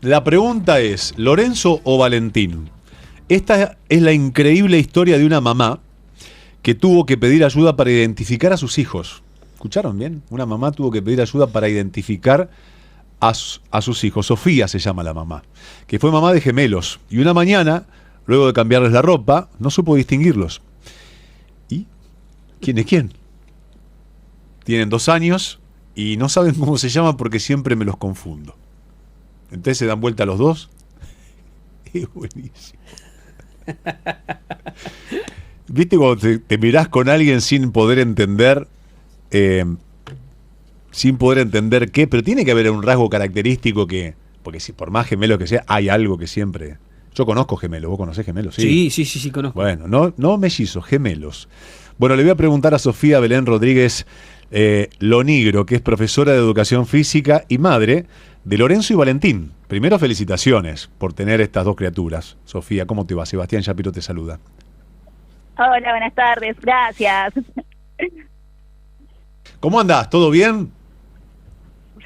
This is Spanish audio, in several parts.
La pregunta es, ¿Lorenzo o Valentín? Esta es la increíble historia de una mamá que tuvo que pedir ayuda para identificar a sus hijos. ¿Escucharon bien? Una mamá tuvo que pedir ayuda para identificar a sus hijos. Sofía se llama la mamá, que fue mamá de gemelos. Y una mañana, luego de cambiarles la ropa, no supo distinguirlos. ¿Y quién es quién? Tienen 2 años y no saben cómo se llaman porque siempre me los confundo. Entonces se dan vuelta los dos. Es buenísimo. ¿Viste cuando te mirás con alguien sin poder entender? Sin poder entender qué, pero tiene que haber un rasgo característico que, porque si por más gemelo que sea, hay algo que siempre. Yo conozco gemelos, ¿vos conocés gemelos? Sí, conozco. Bueno, no mellizos, gemelos. Bueno, le voy a preguntar a Sofía Belén Rodríguez Lonigro, que es profesora de educación física y madre de Lorenzo y Valentín. Primero, felicitaciones por tener estas 2 criaturas. Sofía, ¿cómo te va? Sebastián Shapiro te saluda. Hola, buenas tardes, gracias. ¿Cómo andás? ¿Todo bien?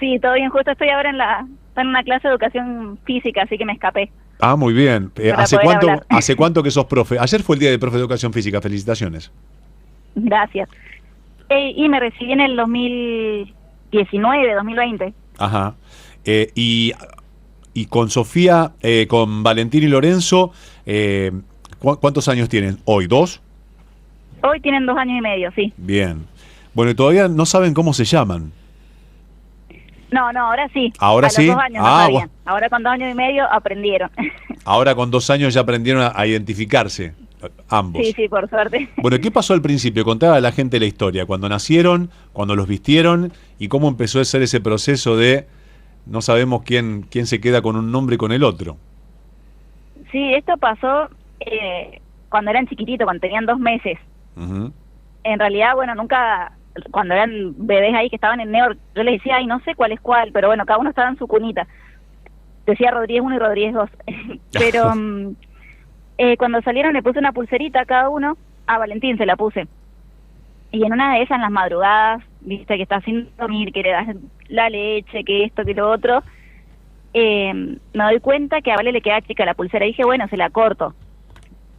Sí, todo bien, justo estoy ahora en una clase de educación física, así que me escapé. Ah, muy bien. Para poder hablar. ¿Hace cuánto que sos profe? Ayer fue el día de profe de educación física, felicitaciones. Gracias. Y me recibí en el 2019, 2020. Ajá. Y con Sofía, con Valentín y Lorenzo, ¿cuántos años tienen hoy? ¿2? Hoy tienen 2 años y medio, sí. Bien. Bueno, y todavía no saben cómo se llaman. No, ahora sí. ¿Ahora sí? A los 2 años no sabían. Bueno. Ahora con 2 años y medio aprendieron. Ahora con 2 años ya aprendieron a identificarse, ambos. Sí, por suerte. Bueno, ¿qué pasó al principio? Contaba a la gente la historia, cuando nacieron, cuando los vistieron, y cómo empezó a ser ese proceso de no sabemos quién se queda con un nombre y con el otro. Sí, esto pasó cuando eran chiquititos, cuando tenían 2 meses. Uh-huh. En realidad, bueno, nunca, cuando eran bebés ahí que estaban en neo, yo les decía, ay, no sé cuál es cuál, pero bueno, cada uno estaba en su cunita. Decía Rodríguez 1 y Rodríguez 2. Pero cuando salieron le puse una pulserita a cada uno, a Valentín se la puse. Y en una de esas, en las madrugadas, viste que está sin dormir, que le das la leche, que esto, que lo otro, me doy cuenta que a Vale le queda chica la pulsera. Y dije, bueno, se la corto.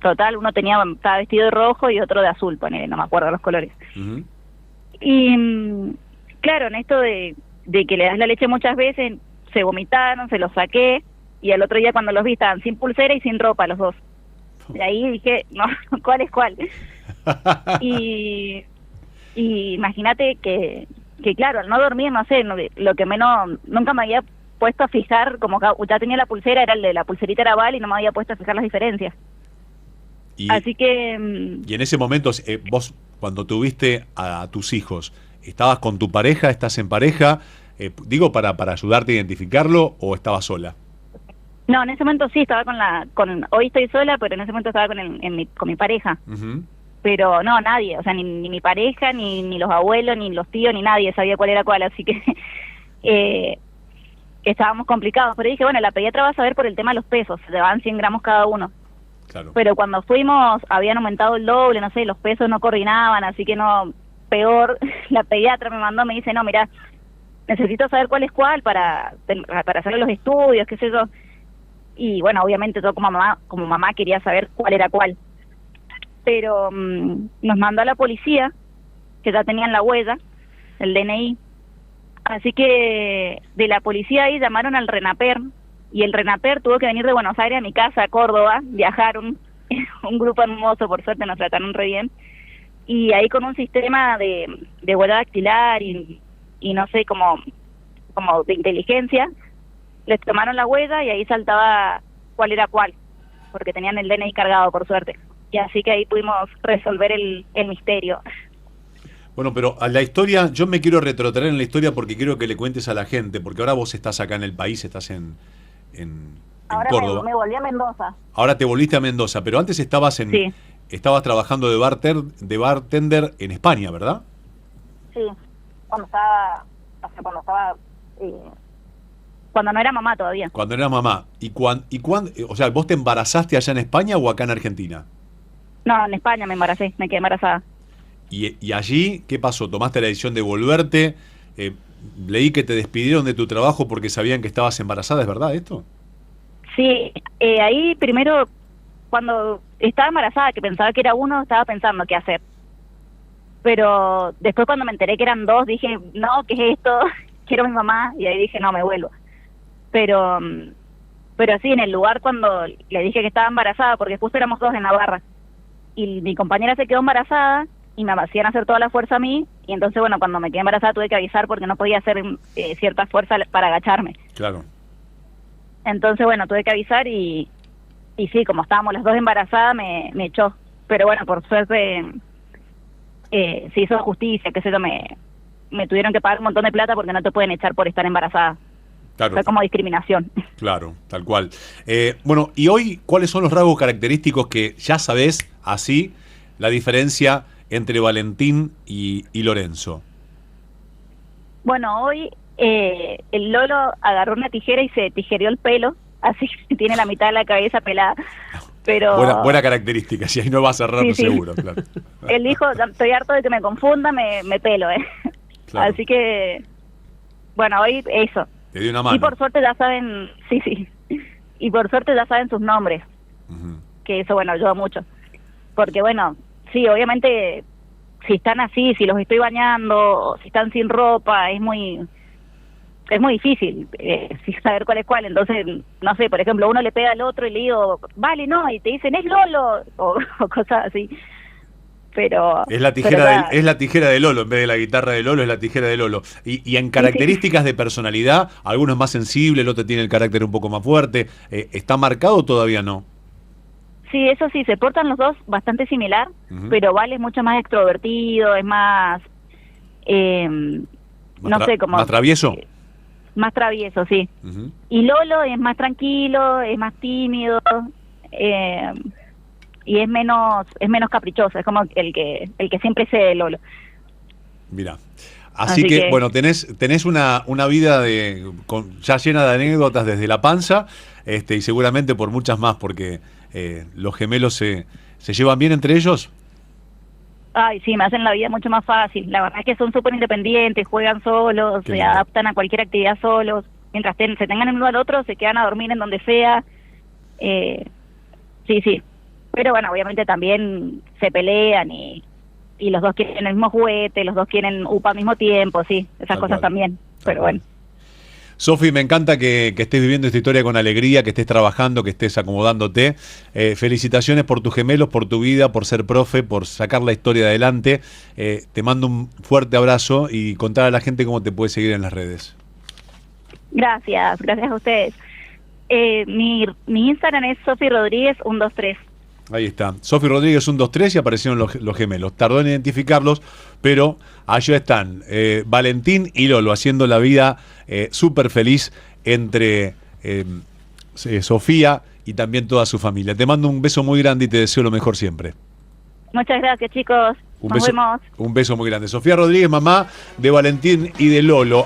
Total, uno estaba vestido de rojo y otro de azul, ponele, no me acuerdo los colores. Uh-huh. Y claro, en esto de que le das la leche muchas veces, se vomitaron, se los saqué, y al otro día cuando los vi estaban sin pulsera y sin ropa los dos. De ahí dije, no, ¿cuál es cuál? Y imagínate que claro, al no dormir, no sé, lo que menos, nunca me había puesto a fijar, como que ya tenía la pulsera, era el de la pulserita era Val y no me había puesto a fijar las diferencias. Así que... Y en ese momento, vos, cuando tuviste a tus hijos, ¿estabas con tu pareja? ¿Estás en pareja? Digo, para ayudarte a identificarlo, ¿o estabas sola? No, en ese momento sí, estaba hoy estoy sola, pero en ese momento estaba con mi pareja. Uh-huh. Pero no, nadie, o sea, ni mi pareja, ni los abuelos, ni los tíos, ni nadie sabía cuál era cuál, así que estábamos complicados. Pero dije, bueno, la pediatra va a saber por el tema de los pesos, se van 100 gramos cada uno. Claro. Pero cuando fuimos habían aumentado el doble, no sé, los pesos no coordinaban, así que no, peor, la pediatra me dice, no, mira, necesito saber cuál es cuál para hacer los estudios, qué sé yo. Y bueno, obviamente yo como mamá quería saber cuál era cuál. Pero nos mandó a la policía, que ya tenían la huella, el DNI. Así que de la policía ahí llamaron al RENAPER, y el RENAPER tuvo que venir de Buenos Aires a mi casa, a Córdoba, viajaron, un grupo hermoso, por suerte nos trataron re bien, y ahí con un sistema de huella dactilar y no sé, como de inteligencia, les tomaron la huella y ahí saltaba cuál era cuál, porque tenían el DNI cargado, por suerte. Y así que ahí pudimos resolver el misterio. Bueno, pero a la historia, yo me quiero retrotraer en la historia porque quiero que le cuentes a la gente, porque ahora vos estás acá en el país, estás en ahora Córdoba. Me volví a Mendoza. Ahora te volviste a Mendoza, pero antes estabas Sí. Estabas trabajando de bartender en España, ¿verdad? Sí, cuando no era mamá todavía. Cuando eras mamá. O sea, ¿vos te embarazaste allá en España o acá en Argentina? No, en España me embaracé, me quedé embarazada. ¿Y allí qué pasó? ¿Tomaste la decisión de volverte? Leí que te despidieron de tu trabajo porque sabían que estabas embarazada, ¿es verdad esto? Sí, ahí primero, cuando estaba embarazada, que pensaba que era uno, estaba pensando qué hacer. Pero después cuando me enteré que eran dos, dije, no, ¿qué es esto? Quiero a mi mamá, y ahí dije, no, me vuelvo. Pero, pero sí, en el lugar cuando le dije que estaba embarazada, porque justo éramos dos en la barra, y mi compañera se quedó embarazada, y me hacían hacer toda la fuerza a mí, y entonces, bueno, cuando me quedé embarazada tuve que avisar porque no podía hacer cierta fuerza para agacharme. Claro. Entonces, bueno, tuve que avisar y sí, como estábamos las dos embarazadas, me echó. Pero bueno, por suerte se hizo justicia, que sé yo, me tuvieron que pagar un montón de plata porque no te pueden echar por estar embarazada. Claro. Fue como discriminación. Claro, tal cual. Bueno, y hoy, ¿cuáles son los rasgos característicos que ya sabés, así, la diferencia entre Valentín y Lorenzo? Bueno, hoy el Lolo agarró una tijera y se tijereó el pelo, así que tiene la mitad de la cabeza pelada. Pero Buena característica, si ahí no va a cerrar sí, sí. seguro, claro. Él dijo, estoy harto de que me confunda, me pelo, Claro. Así que, bueno, hoy eso. Te dio una mano. Y por suerte ya saben, sí. Y por suerte ya saben sus nombres, que eso, bueno, ayuda mucho. Porque, bueno, sí, obviamente, si están así, si los estoy bañando, si están sin ropa, es muy difícil saber cuál es cuál. Entonces, no sé, por ejemplo, uno le pega al otro y le digo, vale, no, y te dicen, es Lolo, o cosas así. Pero es la tijera de Lolo, en vez de la guitarra de Lolo, es la tijera de Lolo. Y en características de personalidad, alguno es más sensible, el otro tiene el carácter un poco más fuerte. ¿Está marcado o todavía no? Sí, eso sí, se portan los dos bastante similar, pero Vale es mucho más extrovertido, es más, no sé, como... ¿Más travieso? Más travieso, sí. Y Lolo es más tranquilo, es más tímido, y es menos caprichoso, es como el que siempre cede Lolo. Mira, así que bueno, tenés una vida ya llena de anécdotas desde la panza, y seguramente por muchas más, porque los gemelos se llevan bien entre ellos. Ay, sí, me hacen la vida mucho más fácil. La verdad es que son súper independientes, juegan solos, se adaptan a cualquier actividad solos. Mientras se tengan el uno al otro, se quedan a dormir en donde sea. Sí. Pero bueno, obviamente también se pelean y los dos quieren el mismo juguete, los dos quieren UPA al mismo tiempo, sí, esas cosas también. Pero bueno. Sofi, me encanta que estés viviendo esta historia con alegría, que estés trabajando, que estés acomodándote. Felicitaciones por tus gemelos, por tu vida, por ser profe, por sacar la historia adelante. Te mando un fuerte abrazo y contar a la gente cómo te puede seguir en las redes. Gracias a ustedes. Mi Instagram es Sofi Rodríguez 123. Ahí está, Sofi Rodríguez 123 y aparecieron los gemelos. Tardó en identificarlos, pero allá están, Valentín y Lolo, haciendo la vida súper feliz entre Sofía y también toda su familia. Te mando un beso muy grande y te deseo lo mejor siempre. Muchas gracias, chicos. Nos vemos. Un beso muy grande. Sofía Rodríguez, mamá de Valentín y de Lolo.